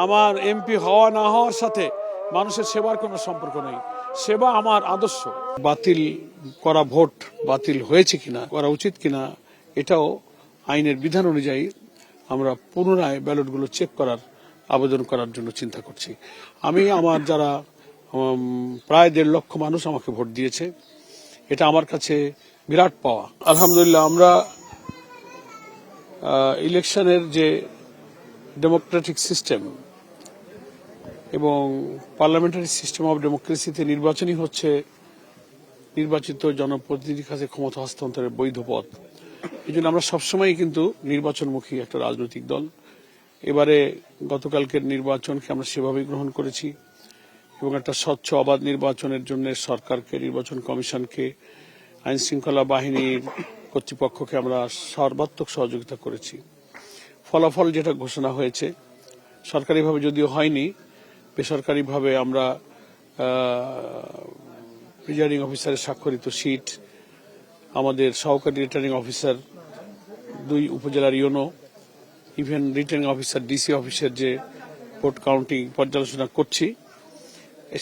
আমার এমপি হওয়া না হওয়ার সাথে মানুষের সেবার কোনো সম্পর্ক নেই। সেবা আমার আদর্শ। বাতিল করা ভোট বাতিল হয়েছে কিনা, করা উচিত কিনা, এটাও আইনের বিধান অনুযায়ী আমরা পুনরায় ব্যালটগুলো চেক করার আবেদন করার জন্য চিন্তা করছি। আমি আমার যারা প্রায় 1.5 লক্ষ মানুষ আমাকে ভোট দিয়েছে, এটা আমার কাছে বিরাট পাওয়া। আলহামদুলিল্লাহ, আমরা ইলেকশনের যে ডেমোক্রেটিক সিস্টেম এবং পার্লামেন্টারি সিস্টেম অব ডেমোক্রেসিতে নির্বাচনই হচ্ছে নির্বাচিত জনপ্রতিনিধির কাছে ক্ষমতা হস্তান্তরের বৈধ পথ। এই জন্য আমরা সবসময় কিন্তু নির্বাচনমুখী একটা রাজনৈতিক দল। এবারে গতকালকের নির্বাচনকে আমরা সেভাবেই গ্রহণ করেছি এবং একটা স্বচ্ছ অবাধ নির্বাচনের জন্য সরকারকে, নির্বাচন কমিশনকে, আইন শৃঙ্খলা বাহিনীর কর্তৃপক্ষকে আমরা সর্বাত্মক সহযোগিতা করেছি। ফলাফল যেটা ঘোষণা হয়েছে, সরকারিভাবে যদিও হয়নি, বেসরকারিভাবে আমরা প্রিজাইডিং অফিসারের স্বাক্ষরিত সিট, আমাদের সহকারী রিটার্নিং অফিসার 2 উপজেলার UNO, even returning officer DC অফিসের যে ভোট কাউন্টিং পর্যালোচনা করছি,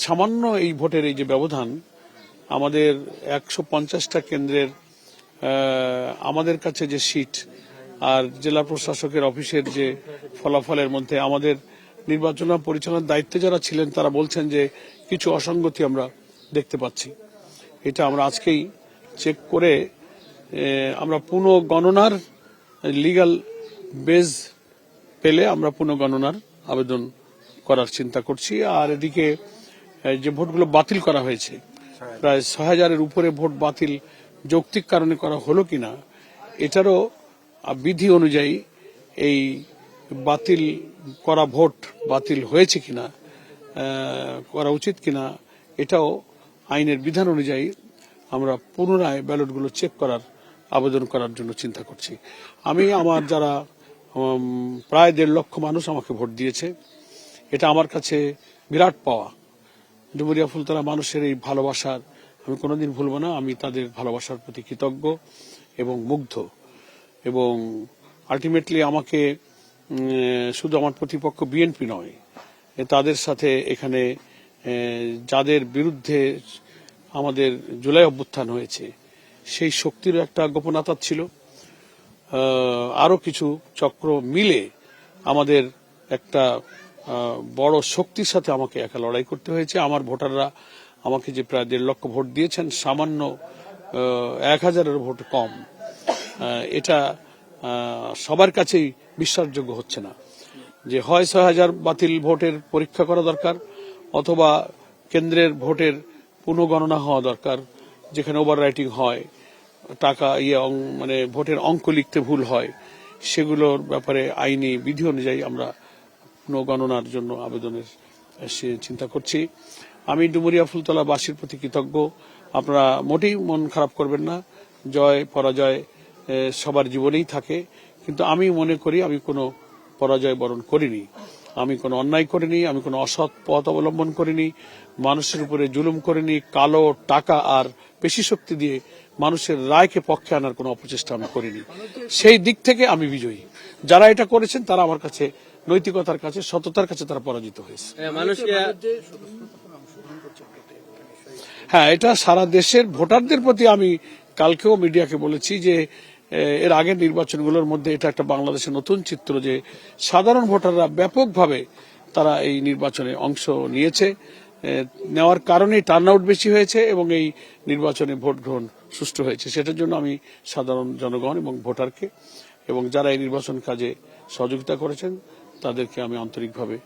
সামান্য এই ভোটের এই যে ব্যবধান, আমাদের 150টা কেন্দ্রের আমাদের কাছে যে সিট আর জেলা প্রশাসকের অফিসের যে ফলাফলের মধ্যে আমাদের নির্বাচন পরিচালনার দায়িত্বে যারা ছিলেন তারা বলছেন যে কিছু অসঙ্গতি আমরা দেখতে পাচ্ছি। এটা আমরা আজকেই চেক করে আমরা পুনঃগণনার লিগ্যাল বেজ পেলে আমরা পুনঃগণনার আবেদন করার চিন্তা করছি। আর এদিকে যে ভোটগুলো বাতিল করা হয়েছে, প্রায় 6000-এর উপরে ভোট বাতিল যৌক্তিক কারণে করা হলো কিনা, এটারও বিধি অনুযায়ী এই বাতিল করা ভোট বাতিল হয়েছে কিনা, করা উচিত কিনা, এটাও আইনের বিধান অনুযায়ী আমরা পুনরায় ব্যালটগুলো চেক করার আবেদন করার জন্য চিন্তা করছি। আমি আমার যারা প্রায় 1.5 লক্ষ মানুষ আমাকে ভোট দিয়েছে, এটা আমার কাছে বিরাট পাওয়া। ডুমুরিয়া ফুলতলা মানুষের এই ভালোবাসার আমি কোনোদিন ভুলব না। আমি তাদের ভালোবাসার প্রতি কৃতজ্ঞ এবং মুগ্ধ। এবং আলটিমেটলি আমাকে শুধু আমার প্রতিপক্ষ বিএনপি নয়, তাদের সাথে এখানে যাদের বিরুদ্ধে আমাদের জুলাই অভ্যুত্থান হয়েছে সেই শক্তির একটা গোপনতা ছিল। আরো কিছু চক্র মিলে আমাদের একটা বড় শক্তির সাথে আমাকে একা লড়াই করতে হয়েছে। আমার ভোটাররা আমাকে যে প্রায় 1.5 লক্ষ ভোট দিয়েছেন, সামান্য 1000-এর ভোট কম, এটা সবার কাছেই বিশ্বাসযোগ্য হচ্ছে না। যে হয় 6000 বাতিল ভোটের পরীক্ষা করা দরকার, অথবা কেন্দ্রের ভোটের পুনঃগণনা হওয়া দরকার, যেখানে ওভার রাইটিং হয়, টাকা মানে ভোটের অঙ্ক লিখতে ভুল হয়, সেগুলোর ব্যাপারে আইনি বিধি অনুযায়ী আমরা পুনঃগণনার জন্য আবেদনের চিন্তা করছি। আমি ডুমুরিয়া ফুলতলাবাসীর প্রতি কৃতজ্ঞ। আপনারা মোটেই মন খারাপ করবেন না। জয় পরাজয় সবার জীবনেই থাকে, কিন্তু আমি মনে করি আমি কোনো পরাজয় বরণ করিনি, আমি কোনো অন্যায় করিনি, আমি কোনো অসৎ পথ অবলম্বন করিনি, মানুষের উপরে জুলুম করিনি, কালো টাকা আর পেশি শক্তি দিয়ে মানুষের রায়কে পক্ষে আনার কোনো অপচেষ্টা আমি করিনি। সেই দিক থেকে আমি বিজয়ী। যারা এটা করেছেন তারা আমার কাছে নৈতিকতার কাছে, সততার কাছে তারা পরাজিত হয়েছে। হ্যাঁ, এটা সারা দেশের ভোটারদের প্রতি আমি কালকেও মিডিয়াকে বলেছি যে এর আগের নির্বাচনগুলোর মধ্যে এটা একটা বাংলাদেশের নতুন চিত্র যে সাধারণ ভোটাররা ব্যাপকভাবে তারা এই নির্বাচনে অংশ নিয়েছে, নেওয়ার কারণে টার্ন আউট বেশি হয়েছে এবং এই নির্বাচনে ভোট গ্রহণ সুষ্ঠু হয়েছে। সেটার জন্য আমি সাধারণ জনগণ এবং ভোটারকে এবং যারা এই নির্বাচন কাজে সহযোগিতা করেছেন তাদেরকে আমি আন্তরিকভাবে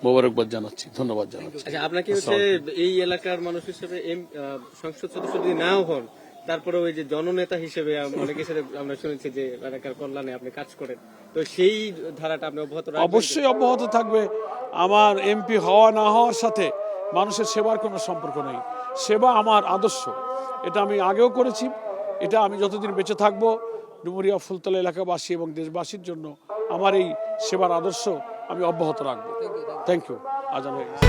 মোবারকবাদ জানাচ্ছি, ধন্যবাদ জানাচ্ছি। আপনাকে এই এলাকার মানুষ হিসেবে সংসদ সদস্য যদি নাও হন, তারপরে ওই যে জননেতা হিসেবে অনেকের সাথে আমরা শুনেছি যে এলাকার কল্যাণে আপনি কাজ করেন, তো সেই ধারাটা আপনি অব্যাহত রাখবেন? অবশ্যই অব্যাহত থাকবে। আমার এমপি হওয়া না হওয়ার সাথে মানুষের সেবার কোনো সম্পর্ক নেই। সেবা আমার আদর্শ। এটা আমি আগেও করেছি, এটা আমি যতদিন বেঁচে থাকবো ডুমুরিয়া ফুলতলা এলাকাবাসী এবং দেশবাসীর জন্য আমার এই সেবার আদর্শ আমি অব্যাহত রাখবো। Thank you. আজান হয়ে গেছে।